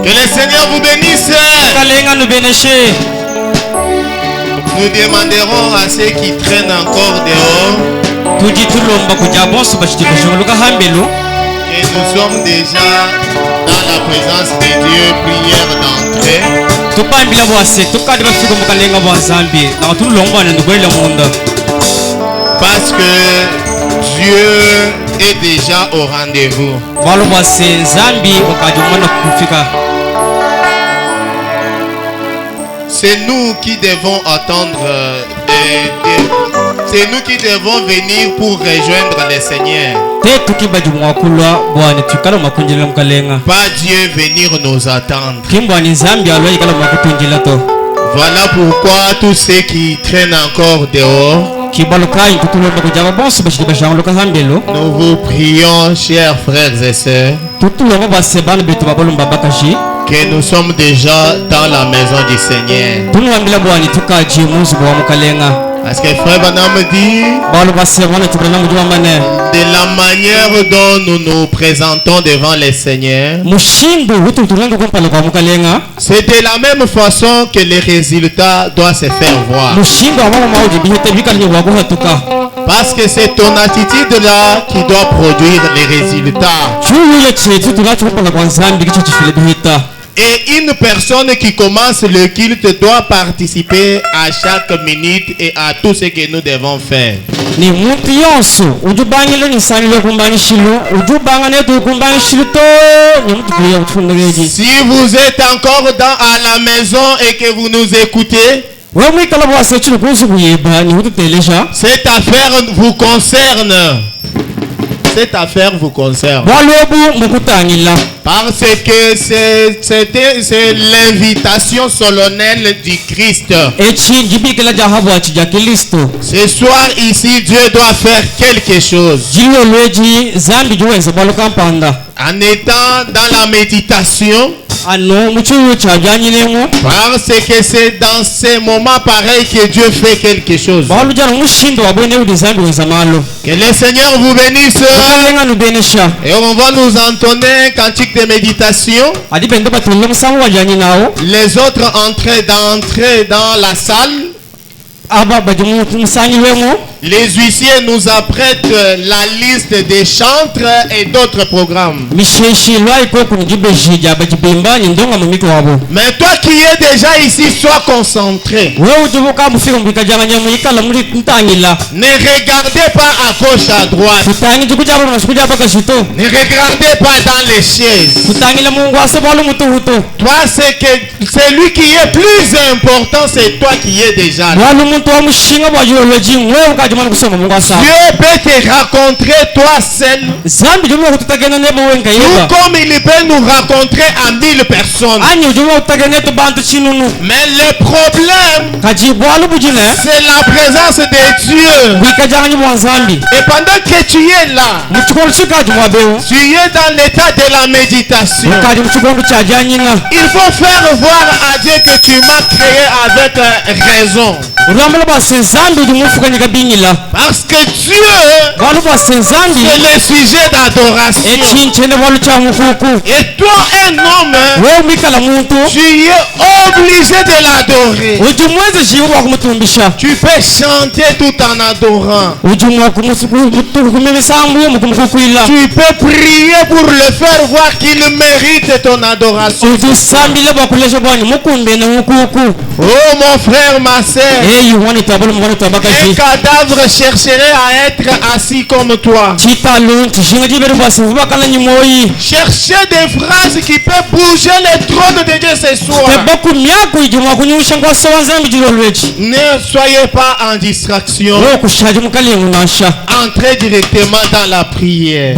Que le Seigneur vous bénisse. Nous demanderons à ceux qui traînent encore dehors. Et nous sommes déjà dans la présence de Dieu, prière d'entrée. Parce que Dieu est déjà au rendez-vous. C'est nous qui devons attendre. C'est nous qui devons venir pour rejoindre le Seigneur. Pas Dieu venir nous attendre. Voilà pourquoi tous ceux qui traînent encore dehors, nous vous prions, chers frères et sœurs, que nous sommes déjà dans la maison du Seigneur. Parce que frère Branham dit, de la manière dont nous nous présentons devant le Seigneur, c'est de la même façon que les résultats doivent se faire voir. Parce que c'est ton attitude là qui doit produire les résultats. Et une personne qui commence le culte doit participer à chaque minute et à tout ce que nous devons faire. Si vous êtes encore à la maison et que vous nous écoutez, cette affaire vous concerne. Cette affaire vous concerne. Parce que c'est l'invitation solennelle du Christ. Ce soir ici, Dieu doit faire quelque chose. En étant dans la méditation, parce que c'est dans ces moments pareils que Dieu fait quelque chose. Que le Seigneur vous bénisse. Et on va nous entonner un cantique de méditation. Les autres d'entrer dans la salle. Les huissiers nous apprêtent la liste des chantres et d'autres programmes. Mais toi qui es déjà ici, sois concentré. Ne regardez pas à gauche, à droite. Ne regardez pas dans les chaises. Toi, c'est lui qui est plus important, c'est toi qui es déjà là. Dieu peut te rencontrer toi seul. Tout comme il peut nous rencontrer à 1000 personnes. Mais le problème, c'est la présence de Dieu. Et pendant que tu es là, tu es dans l'état de la méditation. Il faut faire voir à Dieu que tu m'as créé avec raison. Parce que Dieu, c'est le sujet d'adoration. Et toi, un homme, tu es obligé de l'adorer. Tu peux chanter tout en adorant. Tu peux prier pour le faire voir qu'il mérite ton adoration. Oh mon frère, ma sœur, un cadavre chercherait à être assis comme toi. Cherchez des phrases qui peuvent bouger le trône de Dieu ce soir. Ne soyez pas en distraction. Entrez directement dans la prière.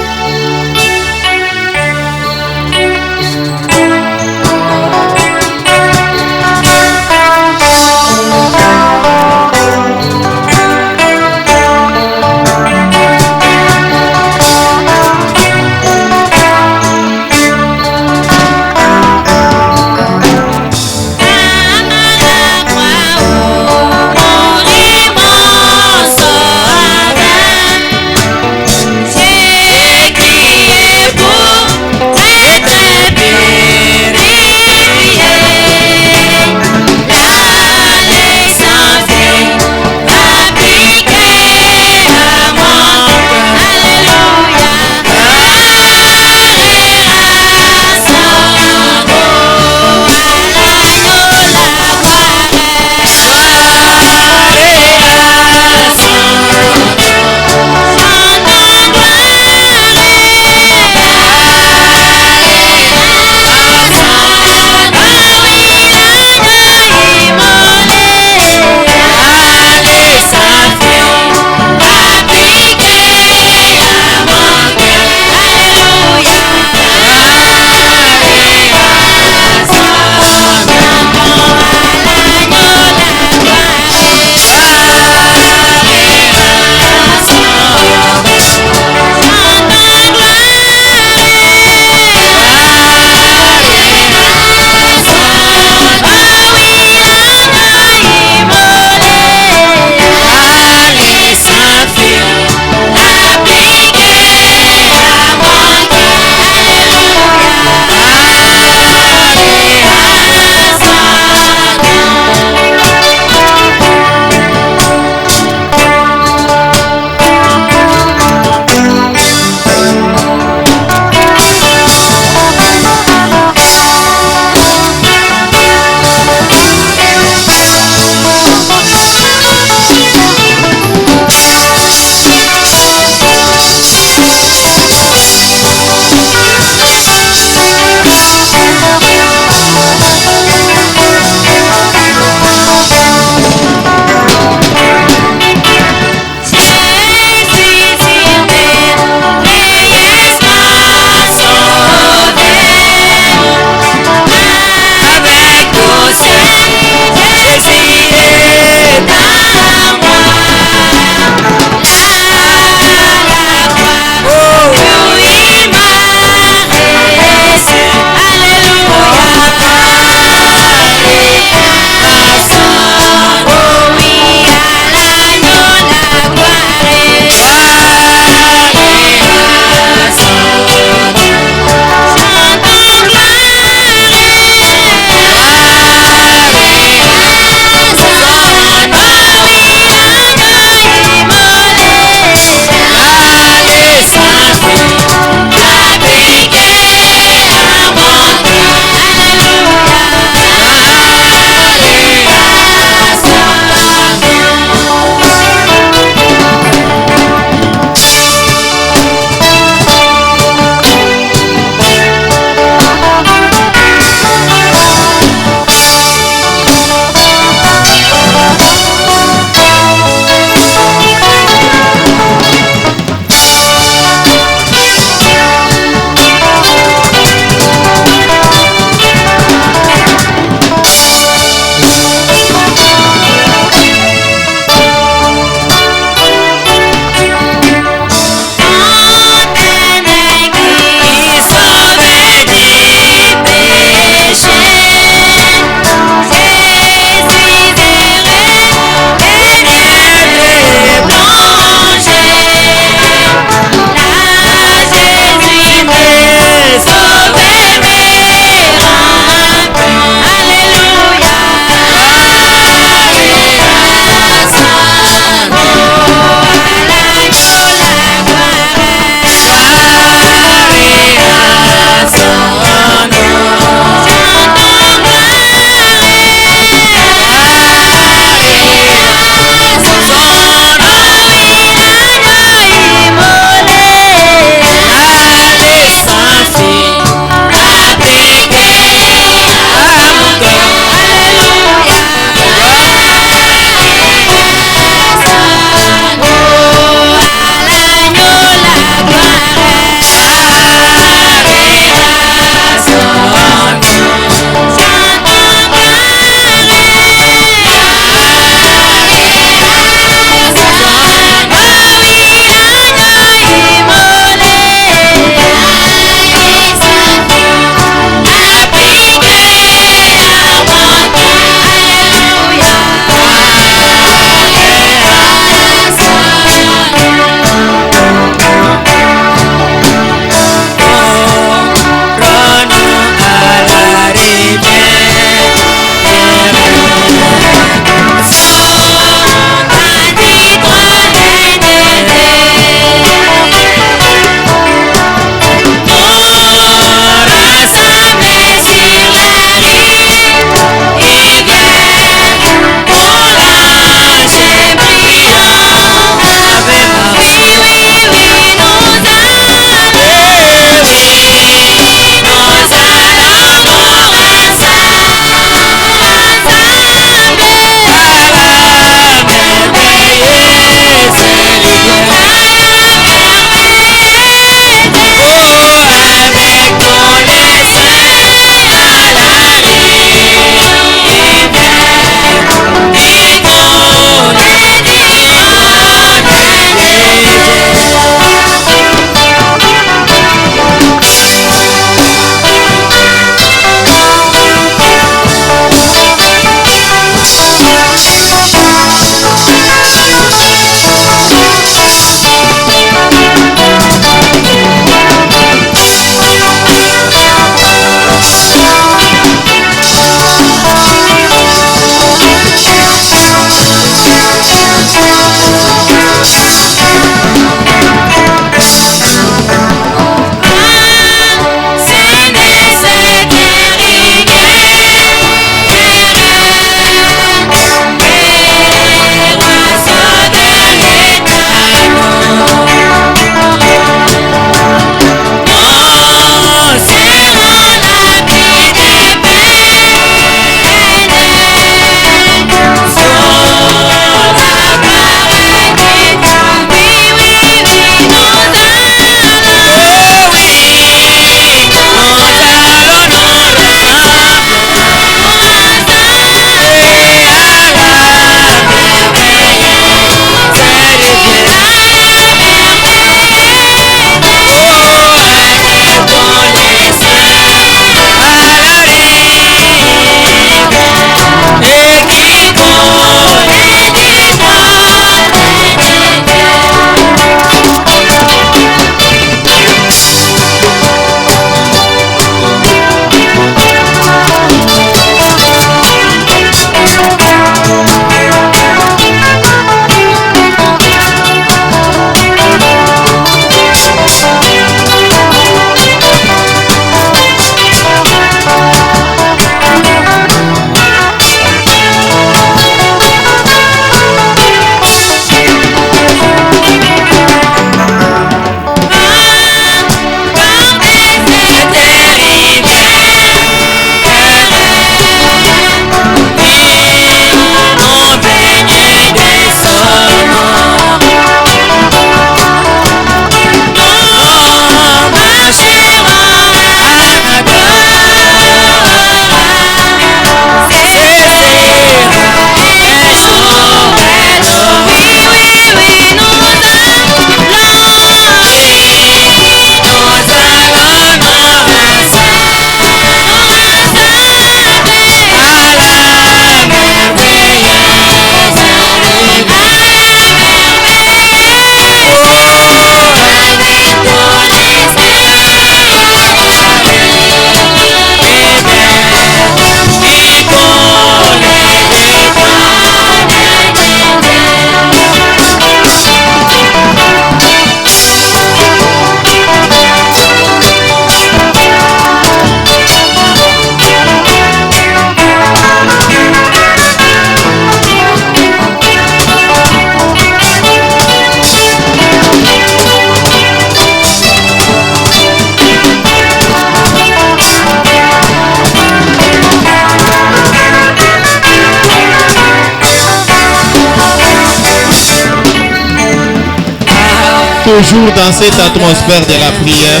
toujours dans cette atmosphère de la prière.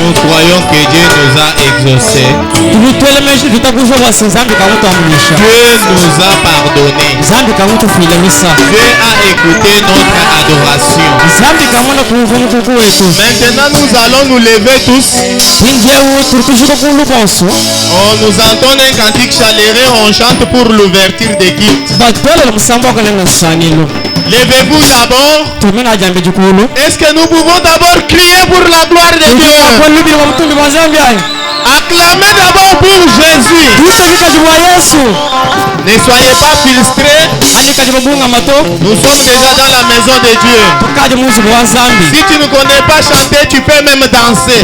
Nous croyons que Dieu nous a exaucés. Dieu nous a pardonné. Dieu a écouté notre adoration. Maintenant nous allons nous lever tous. On nous entend un cantique chaleureux, on chante pour l'ouverture des guides. Levez-vous d'abord. Est-ce que nous pouvons d'abord crier pour la gloire de Dieu? Acclamez d'abord pour Jésus. Ne soyez pas frustrés. Nous sommes déjà dans la maison de Dieu. Si tu ne connais pas chanter, tu peux même danser.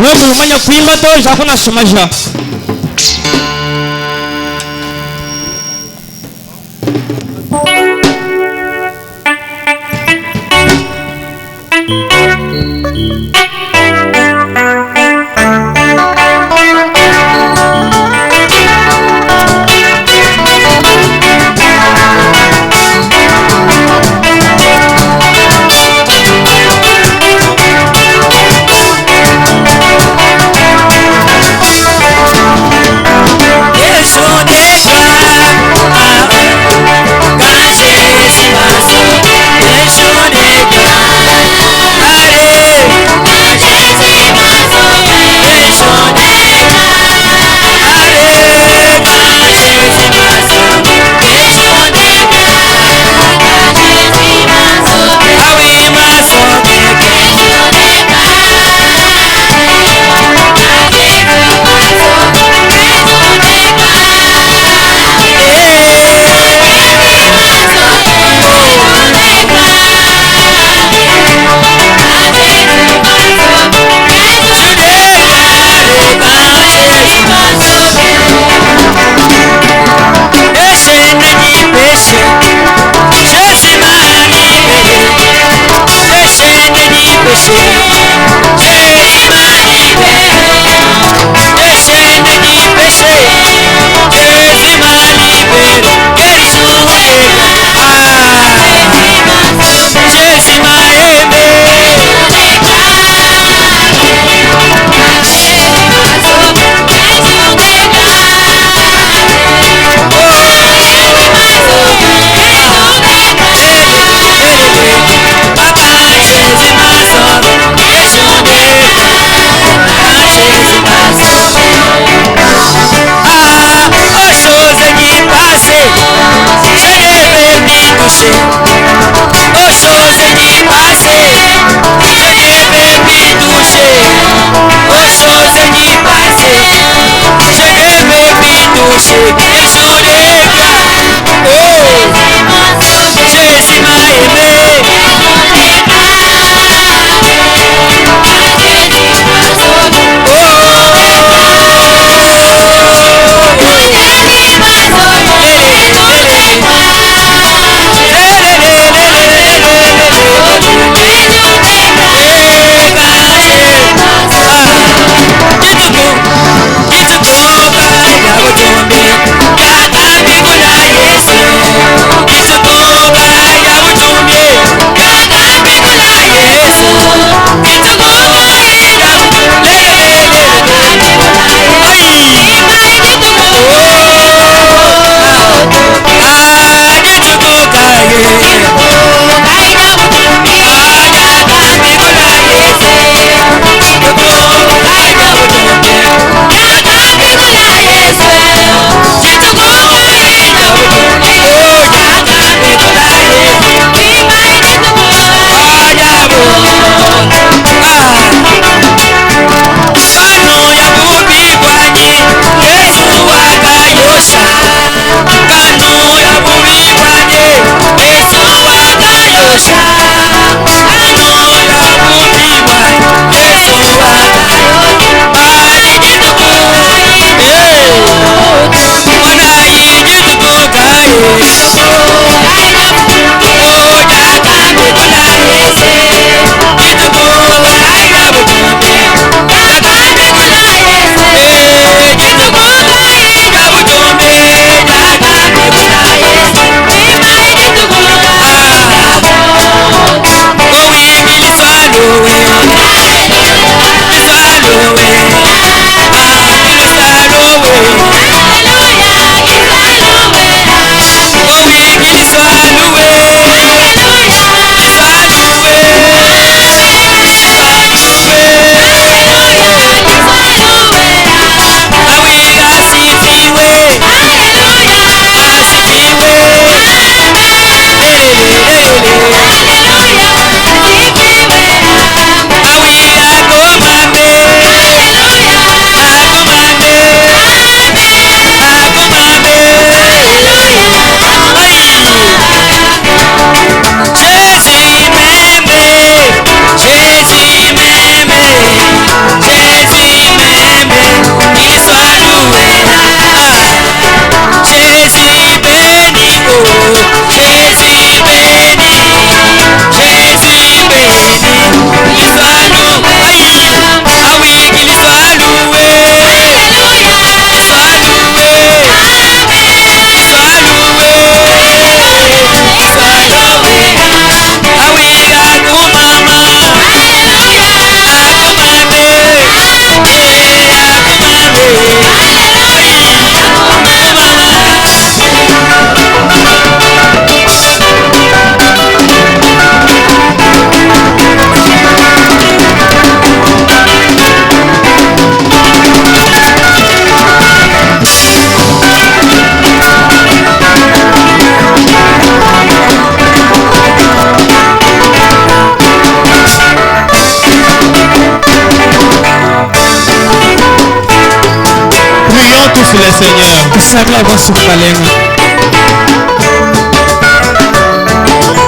sur le Seigneur.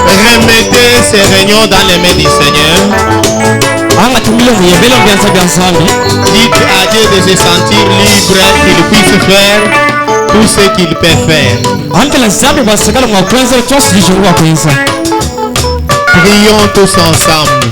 Remettez ces réunions dans les mains du Seigneur. Dites à Dieu de se sentir libre, qu'il puisse faire tout ce qu'il peut faire. Prions tous ensemble.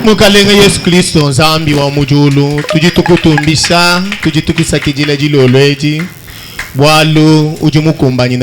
Mukalenga Yesu Kristo nzambi wa mujulu tujitukutumbisa tujitukusa kijila jilolweji bwalo ujimukumbanyina